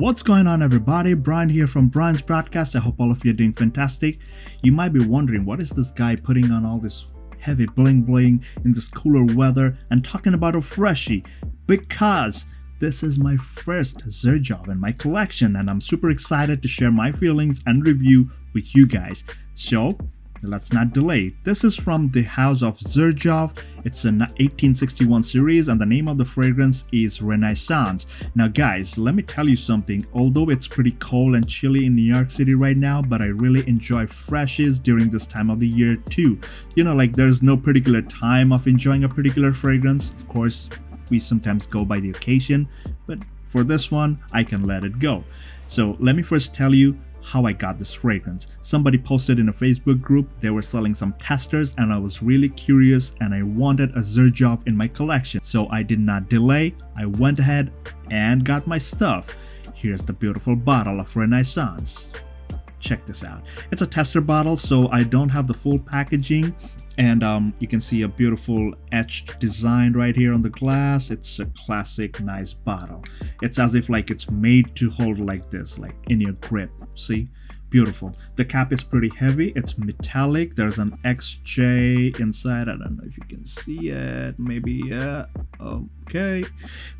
What's going on, everybody? Brian here from Brian's Broadcast. I hope all of you are doing fantastic. You might be wondering, what is this guy putting on all this heavy bling bling in this cooler weather and talking about a Freshie? Because this is my first Xerjoff in my collection and I'm super excited to share my feelings and review with you guys. So let's not delay. This is from the house of Xerjoff. It's an 1861 series and the name of the fragrance is Renaissance. Now guys, let me tell you something. Although it's pretty cold and chilly in New York City right now, but I really enjoy Freshies during this time of the year too. You know, like there's no particular time of enjoying a particular fragrance. Of course, we sometimes go by the occasion, but for this one, I can let it go. So let me first tell you how I got this fragrance. Somebody posted in a Facebook group they were selling some testers and I was really curious and I wanted a Xerjoff in my collection. So I did not delay, I went ahead and got my stuff. Here's the beautiful bottle of Renaissance. Check this out. It's a tester bottle, so I don't have the full packaging, and you can see a beautiful etched design right here on the glass. It's a classic nice bottle. It's as if like it's made to hold like this, like in your grip. See? Beautiful. The cap is pretty heavy. It's metallic. There's an XJ inside. I don't know if you can see it. Maybe, yeah. Okay.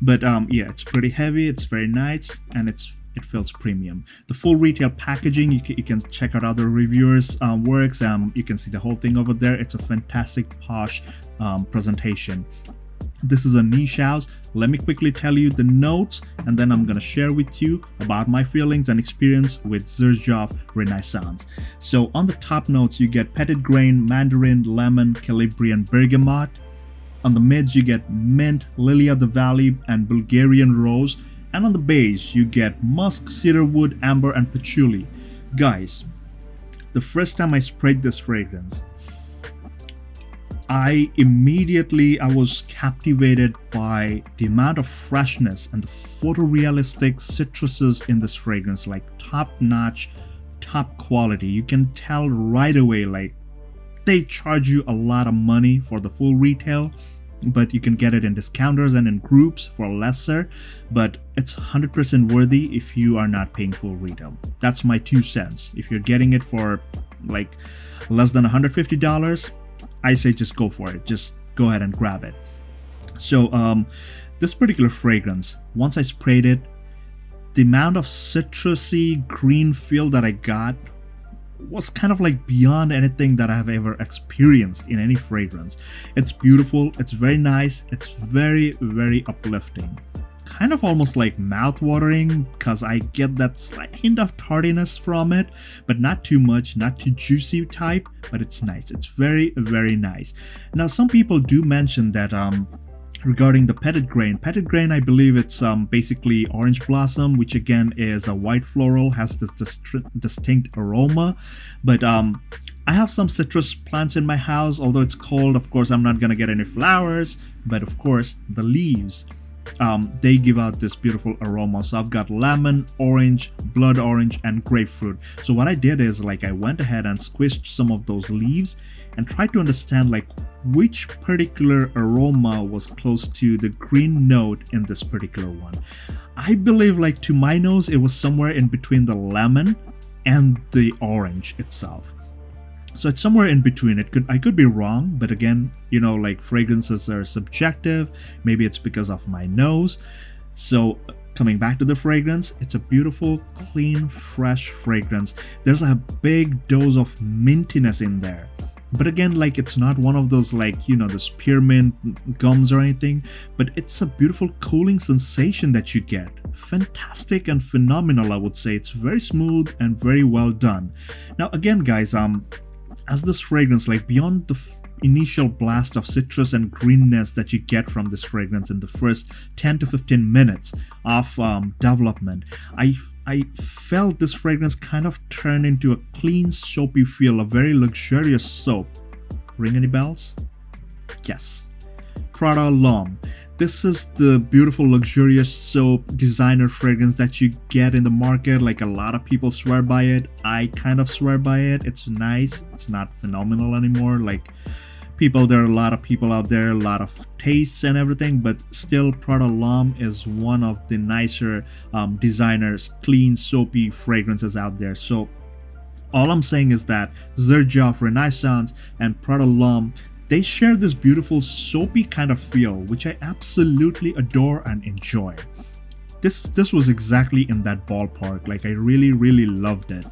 But yeah, it's pretty heavy. It's very nice, and it feels premium. The full retail packaging, you can check out other reviewers' works. You can see the whole thing over there. It's a fantastic posh presentation. This is a niche house. Let me quickly tell you the notes and then I'm gonna share with you about my feelings and experience with Xerjoff Renaissance. So on the top notes you get petit grain, mandarin, lemon, calabrian, bergamot. On the mids you get mint, lily of the valley, and Bulgarian rose. And on the base you get musk, cedarwood, amber, and patchouli. Guys, the first time I sprayed this fragrance, I was captivated by the amount of freshness and the photorealistic citruses in this fragrance, like top-notch, top quality. You can tell right away, like they charge you a lot of money for the full retail, but you can get it in discounters and in groups for lesser, but it's 100% worthy if you are not paying full retail. That's my 2 cents. If you're getting it for like less than $150, I say just go for it. Just go ahead and grab it. So this particular fragrance, once I sprayed it, the amount of citrusy green feel that I got was kind of like beyond anything that I have ever experienced in any fragrance. It's beautiful, it's very nice, it's very, very uplifting. Kind of almost like mouth-watering because I get that slight hint of tardiness from it, but not too much, not too juicy type, but it's nice. It's very, very nice. Now, some people do mention that regarding the petit grain, I believe it's basically orange blossom, which again is a white floral, has this distinct aroma. But I have some citrus plants in my house. Although it's cold, of course, I'm not gonna get any flowers, but of course, the leaves, they give out this beautiful aroma. So I've got lemon, orange, blood orange, and grapefruit. So what I did is like I went ahead and squished some of those leaves and tried to understand like which particular aroma was close to the green note in this particular one. I believe, like, to my nose, it was somewhere in between the lemon and the orange itself. So it's somewhere in between. I could be wrong, but again, you know, like fragrances are subjective. Maybe it's because of my nose. So coming back to the fragrance, it's a beautiful, clean, fresh fragrance. There's a big dose of mintiness in there. But again, like it's not one of those like, you know, the spearmint gums or anything, but it's a beautiful cooling sensation that you get. Fantastic and phenomenal, I would say. It's very smooth and very well done. Now again, guys, as this fragrance, like beyond the initial blast of citrus and greenness that you get from this fragrance in the first 10 to 15 minutes of development, I felt this fragrance kind of turn into a clean, soapy feel, a very luxurious soap. Ring any bells? Yes. Prada L'Homme. This is the beautiful, luxurious soap designer fragrance that you get in the market. Like a lot of people swear by it. I kind of swear by it. It's nice. It's not phenomenal anymore. Like people, there are a lot of people out there, a lot of tastes and everything, but still Prada L'Homme is one of the nicer designers, clean, soapy fragrances out there. So all I'm saying is that Xerjoff Renaissance and Prada L'Homme, they share this beautiful soapy kind of feel, which I absolutely adore and enjoy. This was exactly in that ballpark. Like, I really loved it.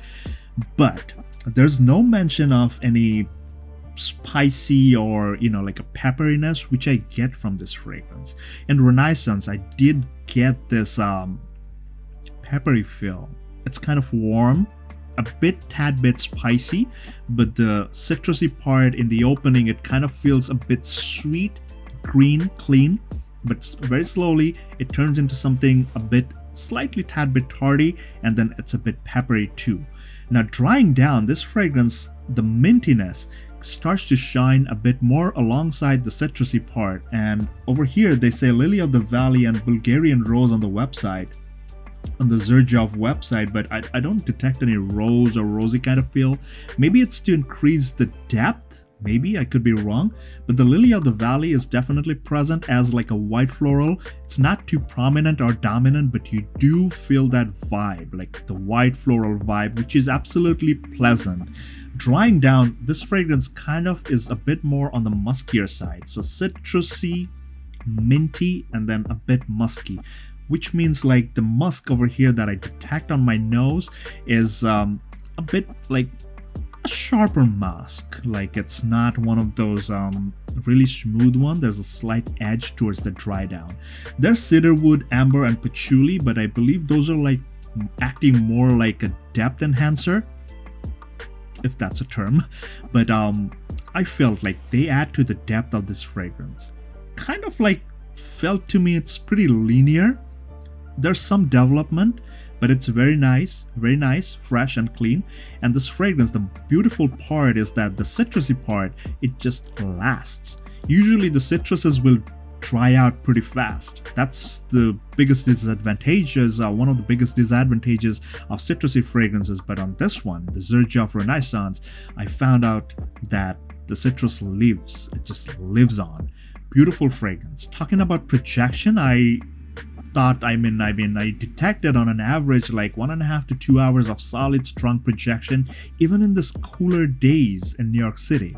But there's no mention of any spicy or, you know, like a pepperiness, which I get from this fragrance. In Renaissance, I did get this peppery feel. It's kind of warm, a tad bit spicy, but the citrusy part in the opening, it kind of feels a bit sweet, green, clean, but very slowly it turns into something a bit slightly tad bit tarty, and then it's a bit peppery too. Now drying down, this fragrance, the mintiness starts to shine a bit more alongside the citrusy part, and over here they say lily of the valley and Bulgarian rose on the website, on the Xerjoff website, but I don't detect any rose or rosy kind of feel. Maybe it's to increase the depth, maybe, I could be wrong, but the lily of the valley is definitely present as like a white floral. It's not too prominent or dominant, but you do feel that vibe, like the white floral vibe, which is absolutely pleasant. Drying down, this fragrance kind of is a bit more on the muskier side, so citrusy, minty, and then a bit musky, which means like the musk over here that I detect on my nose is a bit like a sharper musk. Like, it's not one of those really smooth one. There's a slight edge towards the dry down. There's cedarwood, amber, and patchouli, but I believe those are like acting more like a depth enhancer, if that's a term. But I felt like they add to the depth of this fragrance. Kind of like felt to me it's pretty linear. There's some development, but it's very nice, fresh and clean. And this fragrance, the beautiful part is that the citrusy part, it just lasts. Usually the citruses will dry out pretty fast. That's the biggest disadvantages, one of the biggest disadvantages of citrusy fragrances. But on this one, the Xerjoff Renaissance, I found out that the citrus lives. It just lives on. Beautiful fragrance. Talking about projection, I detected on an average like 1.5 to 2 hours of solid strong projection, even in this cooler days in New York City.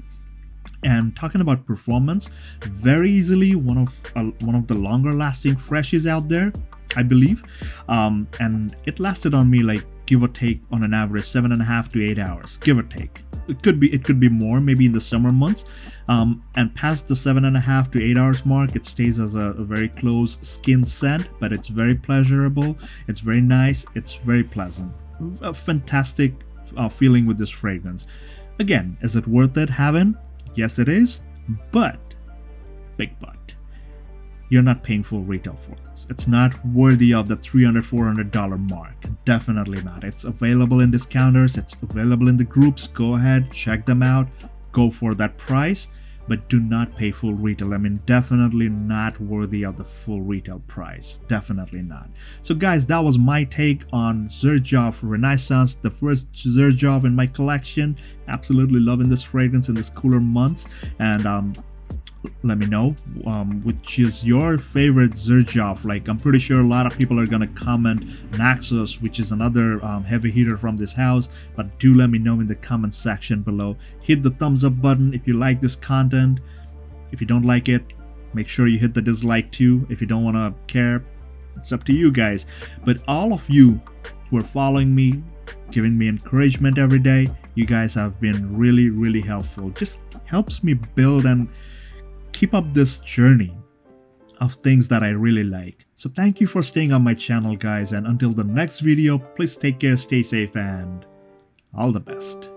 And talking about performance, very easily one of the longer lasting Freshies out there, I believe. And it lasted on me like, give or take, on an average 7.5 to 8 hours, give or take. It could be more, maybe in the summer months. And past the 7.5 to 8 hours mark, it stays as a very close skin scent, but it's very pleasurable. It's very nice. It's very pleasant. A fantastic feeling with this fragrance. Again, is it worth it having? Yes, it is. But, big but, you're not paying full retail for this. It's not worthy of the $300, $400 mark. Definitely not. It's available in discounters. It's available in the groups. Go ahead, check them out. Go for that price, but do not pay full retail. I mean, definitely not worthy of the full retail price. Definitely not. So guys, that was my take on Xerjoff Renaissance, the first Xerjoff in my collection. Absolutely loving this fragrance in this cooler months. And let me know which is your favorite Xerjoff. Like, I'm pretty sure a lot of people are gonna comment Naxos, which is another heavy hitter from this house, but do let me know in the comment section below. Hit the thumbs up button if you like this content. If you don't like it, make sure you hit the dislike too. If you don't want to care, it's up to you guys. But all of you who are following me, giving me encouragement every day, you guys have been really helpful. Just helps me build and keep up this journey of things that I really like. So thank you for staying on my channel, guys, and until the next video, please take care, stay safe, and all the best.